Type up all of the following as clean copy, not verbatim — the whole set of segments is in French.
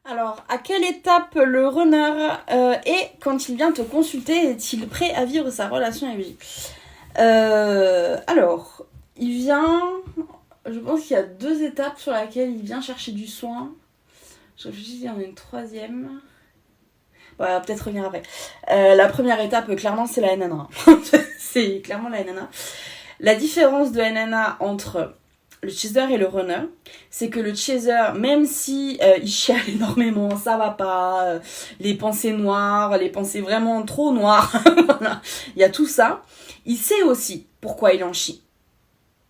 Alors, à quelle étape le runner est quand il vient te consulter? Est-il prêt à vivre sa relation avec lui? Alors, il vient... Je pense qu'il y a 2 étapes sur lesquelles il vient chercher du soin. Je réfléchis, il y en a une troisième. Bon, on va peut-être revenir après. La première étape, clairement, c'est la NNA. C'est clairement la NNA. La différence de NNA entre le chaser et le runner, c'est que le chaser, même si il chiale énormément, ça va pas, les pensées noires, les pensées vraiment trop noires, voilà, il y a tout ça, il sait aussi pourquoi il en chie.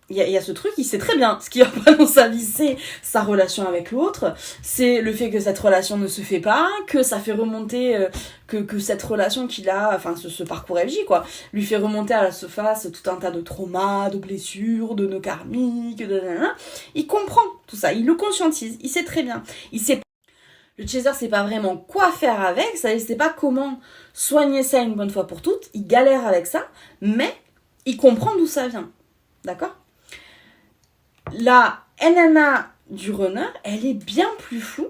Il y a ce truc, il sait très bien ce qui va pas dans sa vie, c'est sa relation avec l'autre, c'est le fait que cette relation ne se fait pas, que ça fait remonter, que cette relation qu'il a, enfin ce parcours FJ quoi, lui fait remonter à la surface tout un tas de traumas, de blessures, de nœuds karmiques, il comprend tout ça, il le conscientise, il sait très bien, il sait. Le chaser sait pas vraiment quoi faire avec ça, il sait pas comment soigner ça une bonne fois pour toutes, il galère avec ça, mais il comprend d'où ça vient, d'accord? La NNA du runner, elle est bien plus floue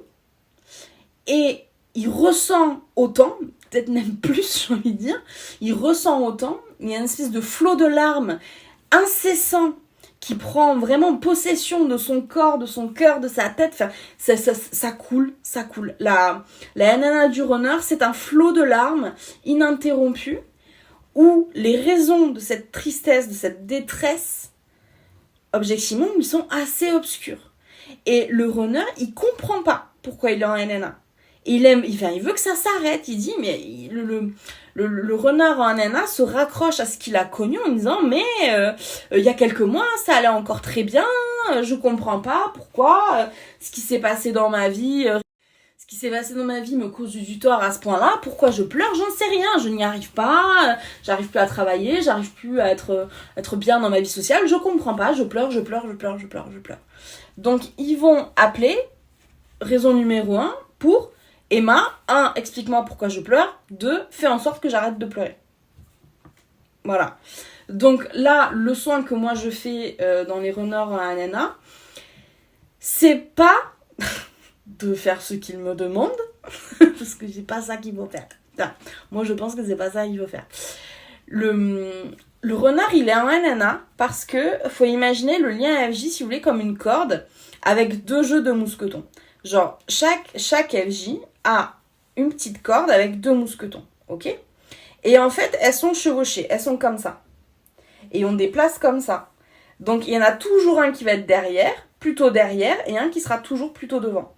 et il ressent autant, peut-être même plus, j'ai envie de dire, il ressent autant, il y a une espèce de flot de larmes incessant qui prend vraiment possession de son corps, de son cœur, de sa tête, enfin, ça coule, ça coule. La NNA du runner, c'est un flot de larmes ininterrompu où les raisons de cette tristesse, de cette détresse, objectivement, ils sont assez obscurs. Et le runner, il comprend pas pourquoi il est en NNA. Il veut que ça s'arrête. Il dit, mais le runner en NNA se raccroche à ce qu'il a connu en disant, mais il y a quelques mois, ça allait encore très bien. Je comprends pas pourquoi ce qui s'est passé dans ma vie. Ce qui s'est passé dans ma vie me cause du tort à ce point-là. Pourquoi je pleure? J'en sais rien. Je n'y arrive pas. J'arrive plus à travailler. J'arrive plus à être bien dans ma vie sociale. Je comprends pas. Je pleure. Donc, ils vont appeler, raison numéro 1, pour Emma. 1, explique-moi pourquoi je pleure. 2, fais en sorte que j'arrête de pleurer. Voilà. Donc là, le soin que moi je fais dans les runners à NNA, c'est pas... de faire ce qu'il me demande parce que c'est pas ça qu'il faut faire. Enfin, moi je pense que c'est pas ça qu'il faut faire. Le renard il est en NNA parce que faut imaginer le lien FJ si vous voulez comme une corde avec 2 jeux de mousquetons. Genre chaque FJ a une petite corde avec 2 mousquetons, ok? Et en fait elles sont chevauchées, elles sont comme ça. Et on déplace comme ça. Donc il y en a toujours un qui va être derrière, plutôt derrière, et un qui sera toujours plutôt devant.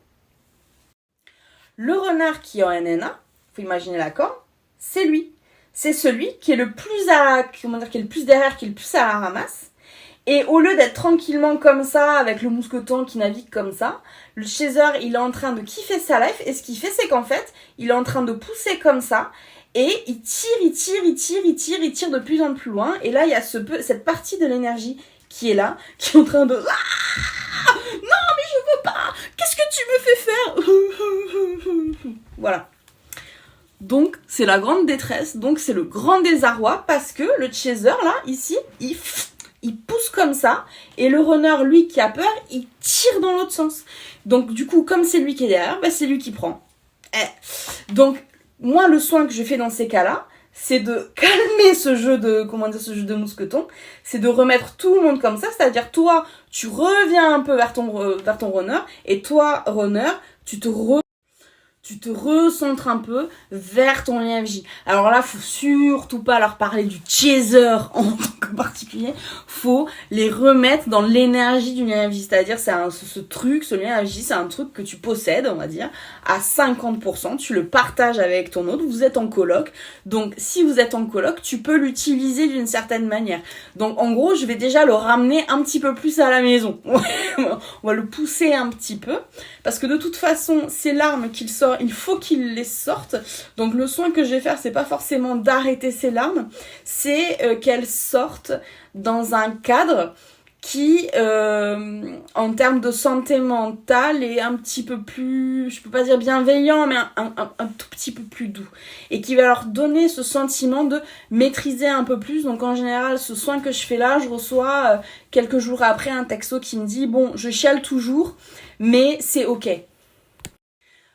Le renard qui est en NNA, faut imaginer la corde, c'est lui. C'est celui qui est le plus qui est le plus derrière, qui est le plus à la ramasse. Et au lieu d'être tranquillement comme ça, avec le mousqueton qui navigue comme ça, le chaser, il est en train de kiffer sa life. Et ce qu'il fait, c'est qu'en fait, il est en train de pousser comme ça. Et il tire de plus en plus loin. Et là, il y a cette partie de l'énergie qui est là, qui est en train de... Ah non, mais je veux pas. Qu'est-ce que tu me fais faire? Voilà. Donc, c'est la grande détresse. Donc, c'est le grand désarroi parce que le chaser, là, ici, il pousse comme ça. Et le runner, lui, qui a peur, il tire dans l'autre sens. Donc, du coup, comme c'est lui qui est derrière, bah, c'est lui qui prend. Donc, moi, le soin que je fais dans ces cas-là, c'est de calmer ce jeu de mousqueton, c'est de remettre tout le monde comme ça, c'est-à-dire toi, tu reviens un peu vers ton runner, et toi, runner, tu te recentres un peu vers ton lien FJ. Alors là, faut surtout pas leur parler du chaser en tant que particulier. Faut les remettre dans l'énergie du lien FJ. C'est-à-dire, ce lien FJ, c'est un truc que tu possèdes, on va dire, à 50%. Tu le partages avec ton autre. Vous êtes en coloc. Donc, si vous êtes en coloc, tu peux l'utiliser d'une certaine manière. Donc, en gros, je vais déjà le ramener un petit peu plus à la maison. On va le pousser un petit peu. Parce que de toute façon, ces larmes qu'il sort, il faut qu'il les sorte. Donc le soin que je vais faire, c'est pas forcément d'arrêter ces larmes, c'est qu'elles sortent dans un cadre qui, en termes de santé mentale, est un petit peu plus, je peux pas dire bienveillant, mais un tout petit peu plus doux. Et qui va leur donner ce sentiment de maîtriser un peu plus. Donc en général, ce soin que je fais là, je reçois quelques jours après un texto qui me dit « Bon, je chiale toujours, mais c'est ok ».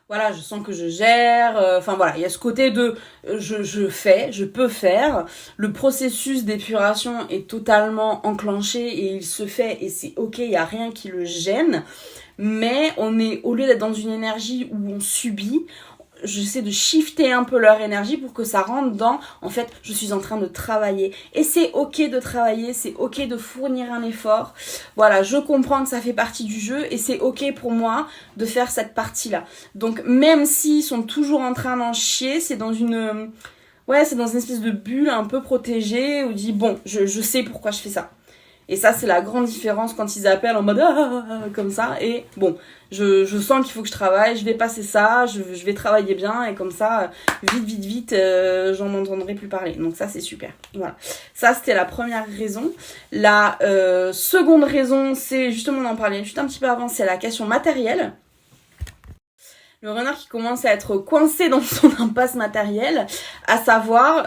voilà, je sens que je gère, enfin voilà, il y a ce côté de je peux faire, le processus d'épuration est totalement enclenché et il se fait et c'est ok, il n'y a rien qui le gêne, mais on est, au lieu d'être dans une énergie où on subit, j'essaie de shifter un peu leur énergie pour que ça rentre dans, en fait, je suis en train de travailler. Et c'est ok de travailler, c'est ok de fournir un effort. Voilà, je comprends que ça fait partie du jeu et c'est ok pour moi de faire cette partie-là. Donc, même s'ils sont toujours en train d'en chier, c'est dans une... Ouais, c'est dans une espèce de bulle un peu protégée où je dis, bon, je sais pourquoi je fais ça. Et ça, c'est la grande différence quand ils appellent en mode comme ça. Et bon, je sens qu'il faut que je travaille, je vais passer ça, je vais travailler bien. Et comme ça, vite, j'en entendrai plus parler. Donc ça, c'est super. Voilà. Ça, c'était la première raison. La seconde raison, c'est justement, on en parlait juste un petit peu avant, c'est la question matérielle. Le runner qui commence à être coincé dans son impasse matérielle, à savoir,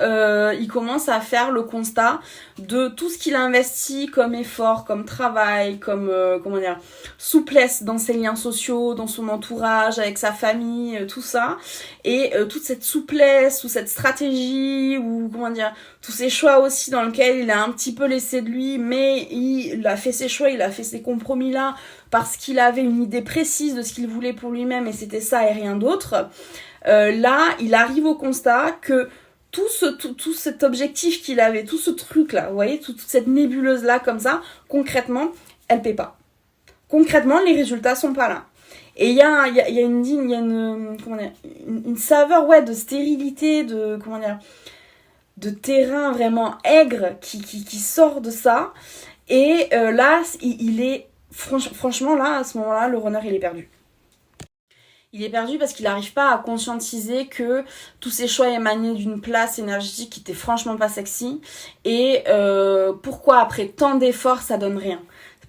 il commence à faire le constat de tout ce qu'il a investi comme effort, comme travail, comme souplesse dans ses liens sociaux, dans son entourage, avec sa famille, tout ça, et toute cette souplesse ou cette stratégie ou tous ces choix aussi dans lesquels il a un petit peu laissé de lui, mais il a fait ses choix, il a fait ses compromis là parce qu'il avait une idée précise de ce qu'il voulait pour lui-même et c'était ça et rien d'autre. Là, il arrive au constat que tout cet objectif qu'il avait, tout ce truc-là, vous voyez, toute cette nébuleuse-là comme ça, concrètement, elle paie pas. Concrètement, les résultats sont pas là. Et il y a une saveur de stérilité, de terrain vraiment aigre qui sort de ça. Et là, il est franchement, là, à ce moment-là, le runner, il est perdu. Il est perdu parce qu'il n'arrive pas à conscientiser que tous ses choix émanaient d'une place énergétique qui était franchement pas sexy. Et pourquoi, après tant d'efforts, ça donne rien.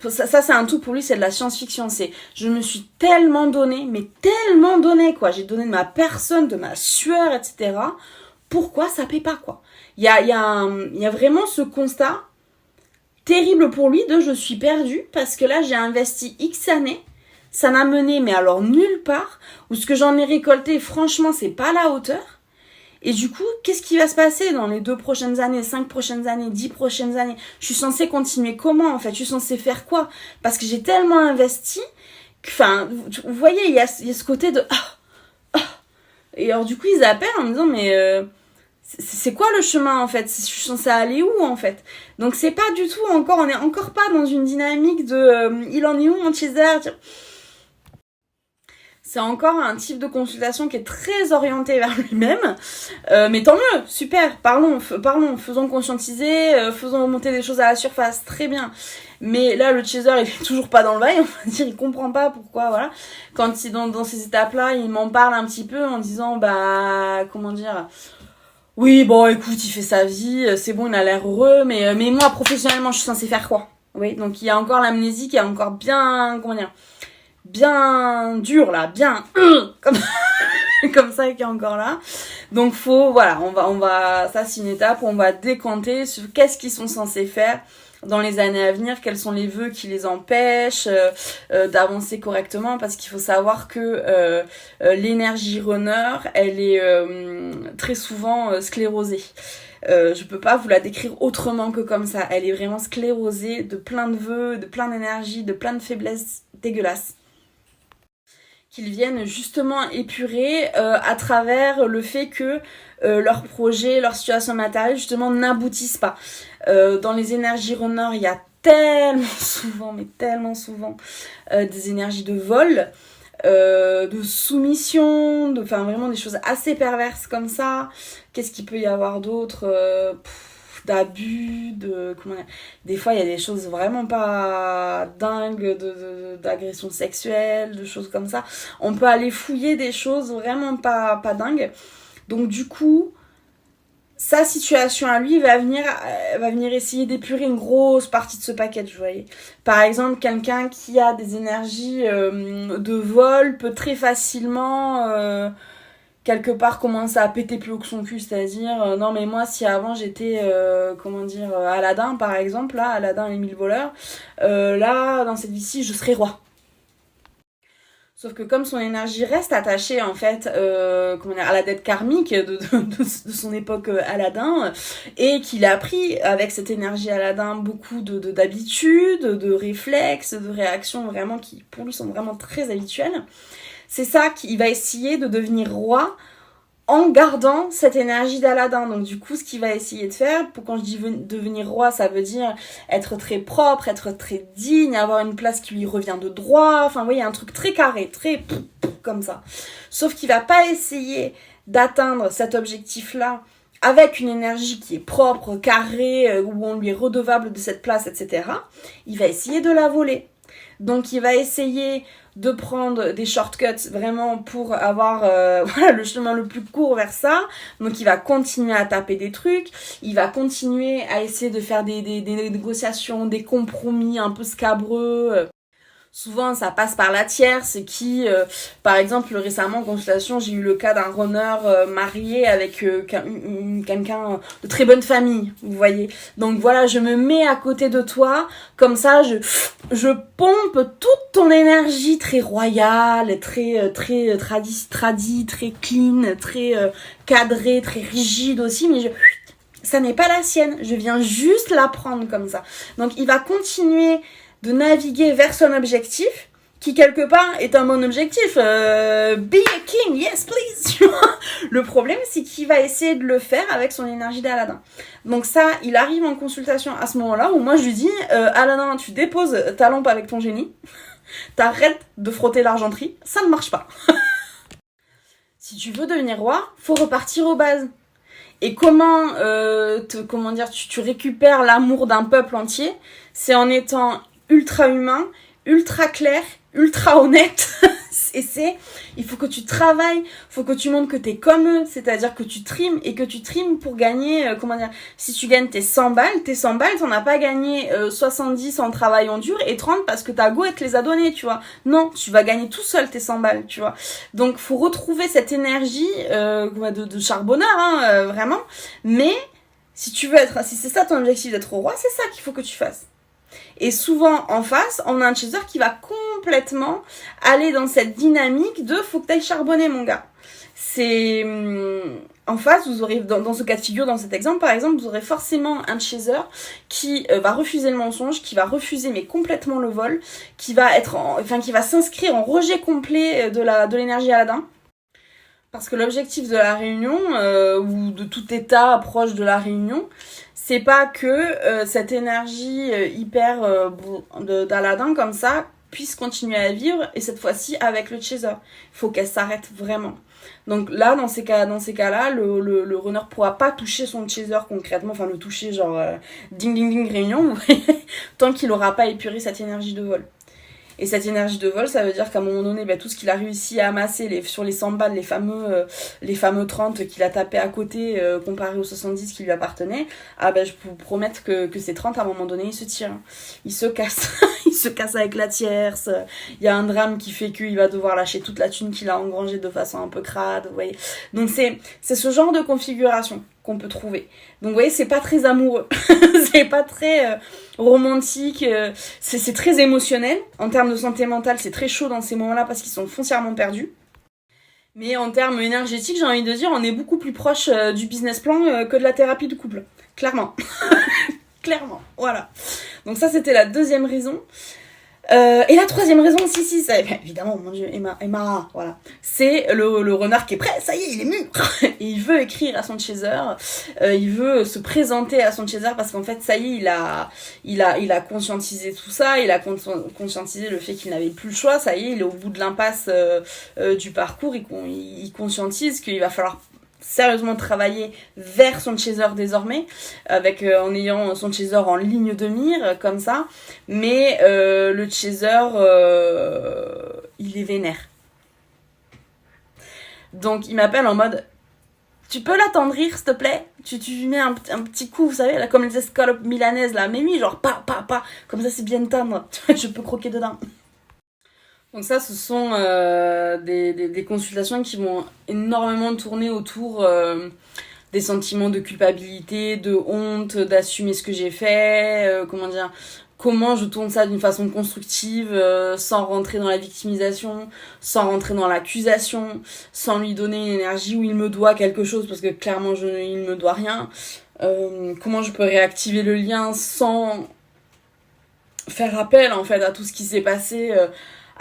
Ça, c'est un tout pour lui, c'est de la science-fiction. C'est, je me suis tellement donné, mais tellement donné, quoi. J'ai donné de ma personne, de ma sueur, etc. Pourquoi ça paie pas, quoi. Il y a vraiment ce constat terrible pour lui de je suis perdu parce que là j'ai investi X années, ça n'a mené mais alors nulle part, ou ce que j'en ai récolté franchement c'est pas à la hauteur. Et du coup, qu'est-ce qui va se passer dans les 2 prochaines années, 5 prochaines années, 10 prochaines années? Je suis censée continuer comment en fait? Je suis censée faire quoi? Parce que j'ai tellement investi que, enfin, vous voyez, il y a ce côté de et alors du coup ils appellent en me disant mais c'est quoi le chemin en fait? Je suis censée aller où en fait? Donc c'est pas du tout encore, on est encore pas dans une dynamique de il en est où mon teaser? C'est encore un type de consultation qui est très orienté vers lui-même, mais tant mieux, super, parlons, faisons conscientiser, faisons remonter des choses à la surface, très bien. Mais là, le chaser, il est toujours pas dans le bail, on va dire, il comprend pas pourquoi, voilà. Quand il dans ces étapes-là, il m'en parle un petit peu en disant, oui, bon, écoute, il fait sa vie, c'est bon, il a l'air heureux, mais moi, professionnellement, je suis censée faire quoi? Oui, donc il y a encore l'amnésie qui est encore bien, bien dur là, bien, comme, comme ça qui est encore là. Donc voilà, ça c'est une étape où on va décanter sur qu'est-ce qu'ils sont censés faire dans les années à venir, quels sont les vœux qui les empêchent d'avancer correctement, parce qu'il faut savoir que l'énergie runner, elle est très souvent sclérosée. Je peux pas vous la décrire autrement que comme ça. Elle est vraiment sclérosée de plein de vœux, de plein d'énergie, de plein de faiblesses dégueulasses qu'ils viennent justement épurer à travers le fait que leurs projets, leur situation matérielle justement n'aboutissent pas. Dans les énergies runner, il y a tellement souvent des énergies de vol, de soumission, enfin vraiment des choses assez perverses comme ça. Qu'est-ce qu'il peut y avoir d'autre d'abus, des fois il y a des choses vraiment pas dingues d'agression sexuelle, de choses comme ça. On peut aller fouiller des choses vraiment pas dingues. Donc du coup, sa situation à lui va venir essayer d'épurer une grosse partie de ce package, vous voyez. Par exemple, quelqu'un qui a des énergies de vol peut très facilement quelque part commencer à péter plus haut que son cul, c'est-à-dire non mais moi si avant j'étais Aladdin par exemple, là Aladdin et les 1000 voleurs, là dans cette vie-ci je serai roi. Sauf que comme son énergie reste attachée en fait à la dette karmique de son époque Aladdin, et qu'il a appris avec cette énergie Aladdin beaucoup d'habitudes, de réflexes, de réactions vraiment qui pour lui sont vraiment très habituelles, c'est ça qu'il va essayer de devenir roi en gardant cette énergie d'Aladin. Donc du coup, ce qu'il va essayer de faire, quand je dis devenir roi, ça veut dire être très propre, être très digne, avoir une place qui lui revient de droit, enfin vous voyez, un truc très carré, très comme ça. Sauf qu'il va pas essayer d'atteindre cet objectif-là avec une énergie qui est propre, carrée, où on lui est redevable de cette place, etc. Il va essayer de la voler. Donc il va essayer de prendre des shortcuts vraiment pour avoir le chemin le plus court vers ça. Donc il va continuer à taper des trucs, il va continuer à essayer de faire des négociations, des compromis un peu scabreux. Souvent, ça passe par la tierce qui, par exemple, récemment en consultation, j'ai eu le cas d'un runner marié avec quelqu'un de très bonne famille, vous voyez. Donc voilà, je me mets à côté de toi, comme ça, je pompe toute ton énergie très royale, très tradi, très clean, très cadrée, très rigide aussi, mais ça n'est pas la sienne. Je viens juste la prendre comme ça. Donc il va continuer de naviguer vers son objectif, qui quelque part est un bon objectif. Be a king, yes please. Le problème, c'est qu'il va essayer de le faire avec son énergie d'Aladin. Donc ça, il arrive en consultation à ce moment-là, où moi je lui dis, Aladin, tu déposes ta lampe avec ton génie, t'arrêtes de frotter l'argenterie, ça ne marche pas. Si tu veux devenir roi, faut repartir aux bases. Et comment tu récupères l'amour d'un peuple entier, c'est en étant ultra humain, ultra clair, ultra honnête. Il faut que tu travailles, faut que tu montres que t'es comme eux, c'est-à-dire que tu trimes et que tu trimes pour gagner, si tu gagnes tes 100 balles, t'en as pas gagné 70 en travaillant dur et 30 parce que ta go elle te les a donnés, tu vois. Non, tu vas gagner tout seul tes 100 balles, tu vois. Donc faut retrouver cette énergie de charbonneur, vraiment. Mais si c'est ça ton objectif d'être roi, c'est ça qu'il faut que tu fasses. Et souvent, en face, on a un chaser qui va complètement aller dans cette dynamique de faut que t'ailles charbonner, mon gars. C'est... En face, vous aurez, dans ce cas de figure, dans cet exemple, par exemple, vous aurez forcément un chaser qui va refuser le mensonge, qui va refuser, mais complètement le vol, qui va s'inscrire en rejet complet de l'énergie Aladin. Parce que l'objectif de la réunion, ou de tout état proche de la réunion, c'est pas que cette énergie hyper d'Aladin comme ça puisse continuer à vivre, et cette fois-ci avec le chaser. Il faut qu'elle s'arrête vraiment. Donc là, dans ces cas-là, le runner pourra pas toucher son chaser concrètement, enfin le toucher genre ding ding ding réunion, vous voyez, tant qu'il aura pas épuré cette énergie de vol. Et cette énergie de vol, ça veut dire qu'à un moment donné, tout ce qu'il a réussi à amasser sur les 100 balles, les fameux 30 qu'il a tapé à côté, comparé aux 70 qui lui appartenaient, je peux vous promettre que ces 30, à un moment donné, ils se tirent. Ils se cassent. Ils se cassent avec la tierce. Il y a un drame qui fait qu'il va devoir lâcher toute la thune qu'il a engrangée de façon un peu crade, vous voyez. Donc c'est ce genre de configuration qu'on peut trouver. Donc vous voyez, c'est pas très amoureux. C'est pas très romantique. C'est très émotionnel. En termes de santé mentale, c'est très chaud dans ces moments-là parce qu'ils sont foncièrement perdus. Mais en termes énergétiques, j'ai envie de dire, on est beaucoup plus proche du business plan que de la thérapie de couple. Clairement. Clairement, voilà. Donc ça, c'était la deuxième raison. Et la troisième raison, ça, évidemment, mon Dieu, Emma, voilà. C'est le renard qui est prêt, ça y est, il est mûr. Et il veut écrire à son chaser, il veut se présenter à son chaser parce qu'en fait, ça y est, il a conscientisé tout ça, il a conscientisé le fait qu'il n'avait plus le choix, ça y est, il est au bout de l'impasse du parcours, il conscientise qu'il va falloir sérieusement travailler vers son chaser désormais, en ayant son chaser en ligne de mire comme ça, mais le chaser il est vénère, donc il m'appelle en mode tu peux l'attendrir s'il te plaît, tu mets un petit coup, vous savez là, comme les escalopes milanaises là, mais oui, genre pas comme ça, c'est bien tendre. Je peux croquer dedans. Donc ça, ce sont des consultations qui vont énormément tourner autour des sentiments de culpabilité, de honte, d'assumer ce que j'ai fait, comment je tourne ça d'une façon constructive, sans rentrer dans la victimisation, sans rentrer dans l'accusation, sans lui donner une énergie où il me doit quelque chose, parce que clairement il me doit rien. Comment je peux réactiver le lien sans faire appel en fait à tout ce qui s'est passé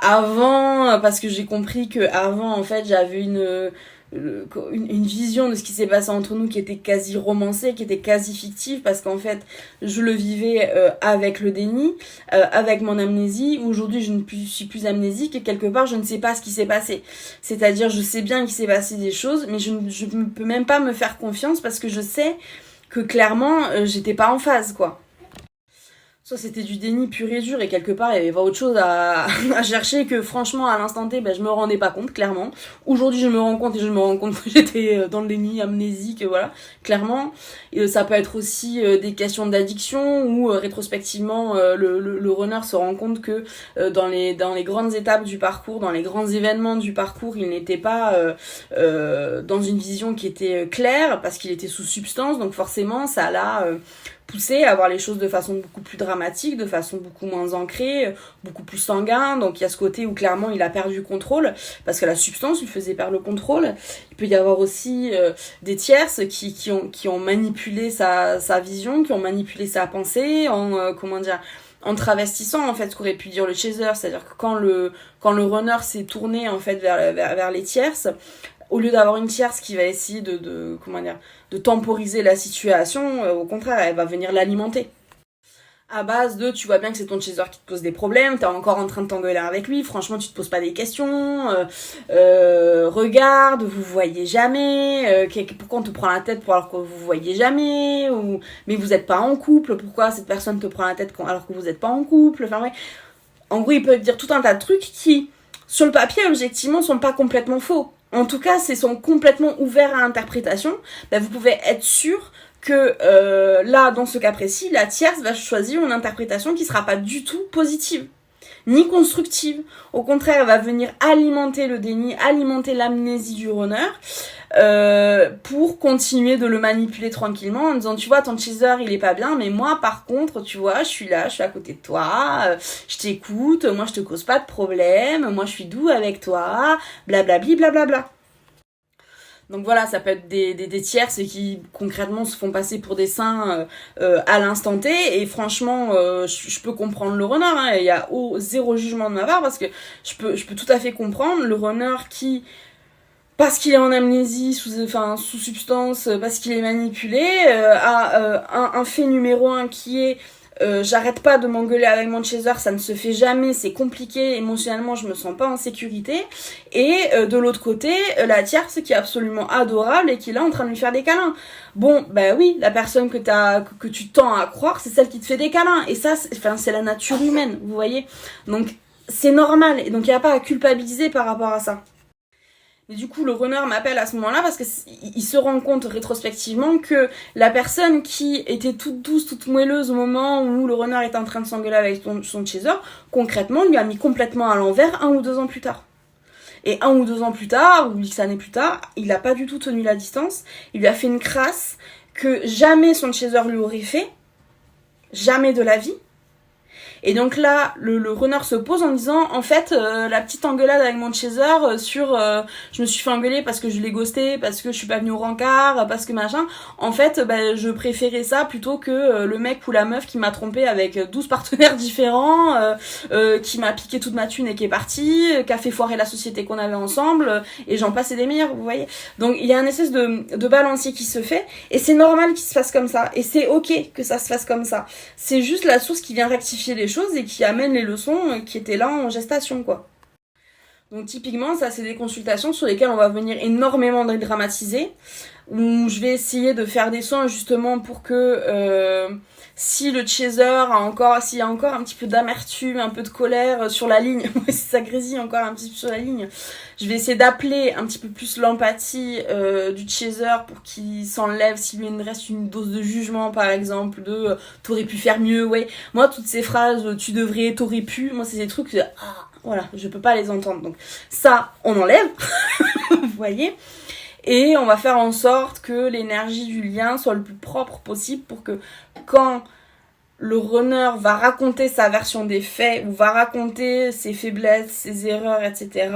avant, parce que j'ai compris que avant en fait j'avais une vision de ce qui s'est passé entre nous qui était quasi romancée, qui était quasi fictive, parce qu'en fait je le vivais avec le déni, avec mon amnésie. Aujourd'hui je ne suis plus amnésique et quelque part je ne sais pas ce qui s'est passé, c'est-à-dire je sais bien qu'il s'est passé des choses, mais je ne peux même pas me faire confiance parce que je sais que clairement j'étais pas en phase quoi. Soit c'était du déni pur et dur et quelque part il y avait pas autre chose à chercher, que franchement à l'instant T je me rendais pas compte clairement. Aujourd'hui je me rends compte et je me rends compte que j'étais dans le déni amnésique, voilà, clairement. Et ça peut être aussi des questions d'addiction où rétrospectivement le runner se rend compte que dans les grandes étapes du parcours, dans les grands événements du parcours, il n'était pas dans une vision qui était claire parce qu'il était sous substance, donc forcément ça l'a poussé à voir les choses de façon beaucoup plus dramatique, de façon beaucoup moins ancrée, beaucoup plus sanguin. Donc il y a ce côté où clairement il a perdu le contrôle parce que la substance lui faisait perdre le contrôle. Il peut y avoir aussi des tierces qui ont manipulé sa vision, qui ont manipulé sa pensée en travestissant en fait ce qu'aurait pu dire le chaser, c'est-à-dire que quand le runner s'est tourné en fait vers les tierces, au lieu d'avoir une tierce qui va essayer de temporiser la situation, au contraire, elle va venir l'alimenter. À base de, tu vois bien que c'est ton chaser qui te pose des problèmes, t'es encore en train de t'engueuler avec lui, franchement tu te poses pas des questions, regarde, vous voyez jamais, pourquoi on te prend la tête alors que vous voyez jamais, ou mais vous êtes pas en couple, pourquoi cette personne te prend la tête alors que vous êtes pas en couple, enfin ouais. En gros, il peut dire tout un tas de trucs qui, sur le papier, objectivement, sont pas complètement faux. En tout cas, sont complètement ouverts à interprétation. Vous pouvez être sûr que là, dans ce cas précis, la tierce va choisir une interprétation qui sera pas du tout positive, ni constructive. Au contraire, elle va venir alimenter le déni, alimenter l'amnésie du runner, pour continuer de le manipuler tranquillement en disant, tu vois, ton chaser il est pas bien, mais moi par contre, tu vois, je suis là, je suis à côté de toi, je t'écoute, moi je te cause pas de problème, moi je suis doux avec toi, blablabli, blablabla. Donc voilà, ça peut être des tierces qui concrètement se font passer pour des saints à l'instant T, et franchement je peux comprendre le runner, hein, il y a zéro jugement de ma part parce que je peux tout à fait comprendre le runner qui, parce qu'il est en amnésie, sous substance, parce qu'il est manipulé, a un fait numéro 1 qui est j'arrête pas de m'engueuler avec mon chaser, ça ne se fait jamais, c'est compliqué, émotionnellement je me sens pas en sécurité. Et de l'autre côté, la tierce qui est absolument adorable et qui est là en train de lui faire des câlins. Bon, oui, la personne que tu tends à croire, c'est celle qui te fait des câlins. Et ça, c'est la nature humaine, vous voyez. Donc c'est normal, et donc il n'y a pas à culpabiliser par rapport à ça. Et du coup, le runner m'appelle à ce moment-là parce qu'il se rend compte rétrospectivement que la personne qui était toute douce, toute moelleuse au moment où le runner était en train de s'engueuler avec son chaser, concrètement, lui a mis complètement à l'envers 1 ou 2 ans plus tard. Et 1 ou 2 ans plus tard, ou X années plus tard, il n'a pas du tout tenu la distance. Il lui a fait une crasse que jamais son chaser lui aurait fait. Jamais de la vie. Et donc là, le runner se pose en disant, en fait, la petite engueulade avec mon chaser je me suis fait engueuler parce que je l'ai ghosté, parce que je suis pas venue au rencard, parce que machin. En fait, je préférais ça plutôt que le mec ou la meuf qui m'a trompé avec 12 partenaires différents, qui m'a piqué toute ma thune et qui est parti, qui a fait foirer la société qu'on avait ensemble, et j'en passe et des meilleurs, vous voyez. Donc il y a un espèce de balancier qui se fait, et c'est normal qu'il se fasse comme ça, et c'est ok que ça se fasse comme ça. C'est juste la source qui vient rectifier les choses et qui amène les leçons qui étaient là en gestation, quoi. Donc typiquement, ça c'est des consultations sur lesquelles on va venir énormément dramatiser, où je vais essayer de faire des soins justement pour que si le chaser s'il y a encore un petit peu d'amertume, un peu de colère sur la ligne, si ça grésille encore un petit peu sur la ligne, je vais essayer d'appeler un petit peu plus l'empathie du chaser pour qu'il s'enlève s'il lui reste une dose de jugement, par exemple, de t'aurais pu faire mieux, ouais. Moi, toutes ces phrases, tu devrais, t'aurais pu, moi c'est des trucs, voilà, je peux pas les entendre. Donc ça, on enlève, vous voyez. Et on va faire en sorte que l'énergie du lien soit le plus propre possible pour que quand le runner va raconter sa version des faits ou va raconter ses faiblesses, ses erreurs, etc.,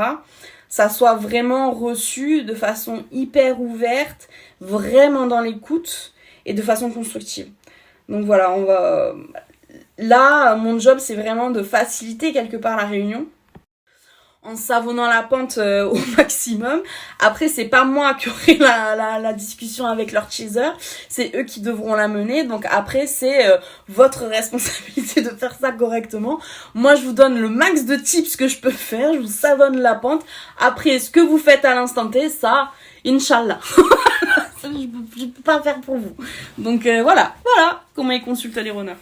ça soit vraiment reçu de façon hyper ouverte, vraiment dans l'écoute et de façon constructive. Donc voilà, là, mon job, c'est vraiment de faciliter quelque part la réunion en savonnant la pente au maximum. Après, c'est pas moi qui aurai la discussion avec leur chaser, c'est eux qui devront la mener. Donc après, c'est votre responsabilité de faire ça correctement. Moi, je vous donne le max de tips que je peux faire, je vous savonne la pente. Après, ce que vous faites à l'instant T, ça, Inch'Allah. Je peux pas faire pour vous. Donc voilà comment ils consultent les runners.